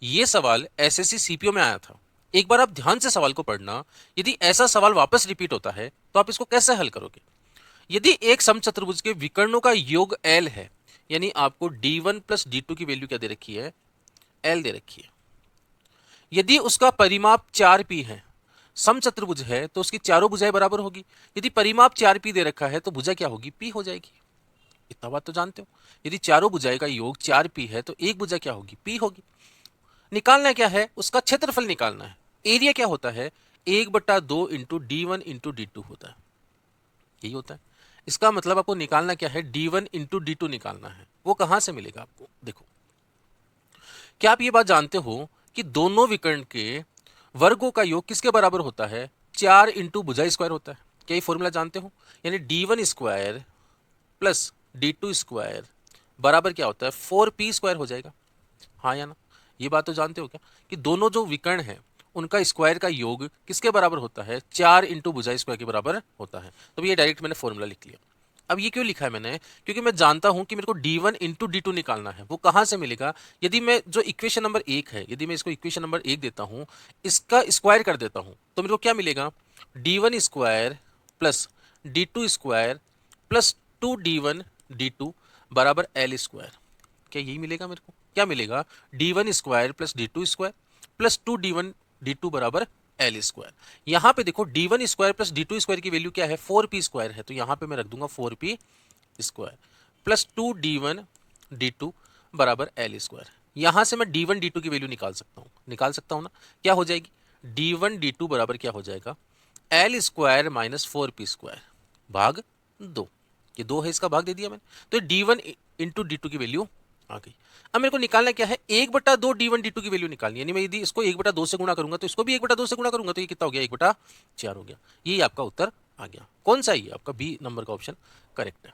ये सवाल SSC CPO में आया था। एक बार आप ध्यान से सवाल को पढ़ना। यदि ऐसा सवाल वापस रिपीट होता है तो आप इसको कैसे हल करोगे? यदि एक समचतुर्भुज के विकर्णों का योग L है, यानी आपको d1 प्लस d2 की वैल्यू क्या दे रखी है? L दे रखी है। यदि उसका परिमाप 4p है, समचतुर्भुज है तो उसकी चारों भुजाएं बराबर होगी। यदि परिमाप 4p दे रखा है तो भुजा क्या होगी? p हो जाएगी। इतना बात तो जानते हो। यदि चारों भुजाएं का योग 4p है तो एक भुजा क्या होगी? p होगी। निकालना क्या है? उसका क्षेत्रफल निकालना है। एरिया क्या होता है? 1/2 इंटू d1 इंटू d2 होता है। यही होता है। इसका मतलब आपको निकालना क्या है? d1 इंटू d2 निकालना है। वो कहां से मिलेगा आपको? देखो, क्या आप ये बात जानते हो कि दोनों विकर्ण के वर्गों का योग किसके बराबर होता है? 4 इंटू भुजा स्क्वायर होता है। क्या ये फॉर्मूला जानते हो? यानी d1 square plus d2 square बराबर क्या होता है? 4p स्क्वायर हो जाएगा। हाँ या ना? ये बात तो जानते हो क्या कि दोनों जो विकर्ण हैं उनका स्क्वायर का योग किसके बराबर होता है? 4 इंटू भुजा स्क्वायर के बराबर होता है। तो ये डायरेक्ट मैंने फॉर्मूला लिख लिया। अब ये क्यों लिखा है मैंने? क्योंकि मैं जानता हूं कि मेरे को d1 इंटू d2 निकालना है। वो कहां से मिलेगा? यदि मैं जो इक्वेशन नंबर 1 है, यदि मैं इसको इक्वेशन नंबर 1 देता हूं, इसका स्क्वायर कर देता हूं, तो मेरे को क्या मिलेगा? d1 square plus d2 square plus 2d1 d2 बराबर l स्क्वायर। क्या यही मिलेगा मेरे को? क्या मिलेगा? d1 square plus d2 square plus 2d1 d2 बराबर l स्क्वायर। यहां पे देखो d1 square plus d2 square की वैल्यू क्या है? 4p स्क्वायर है, तो यहां पे मैं रख दूंगा 4p square plus 2d1 d2 बराबर l स्क्वायर। यहां से मैं d1 d2 की वैल्यू निकाल सकता हूं ना? क्या हो जाएगी? d1 d2 बराबर क्या हो जाएगा? l square minus 4p square भाग 2। ये 2 है, इसका भाग दे दिया मैंने, तो d1 इंटू d2 की वैल्यू आ गई। अब मेरे को निकालना क्या है? 1/2 d1 d2 की वैल्यू निकालनी है। यानी मैं यदि इसको 1/2 से गुणा करूंगा तो इसको भी 1/2 से गुणा करूंगा, तो ये कितना हो गया? 1/4 हो गया। यही आपका उत्तर आ गया। कौन सा? ये आपका बी नंबर का ऑप्शन करेक्ट है।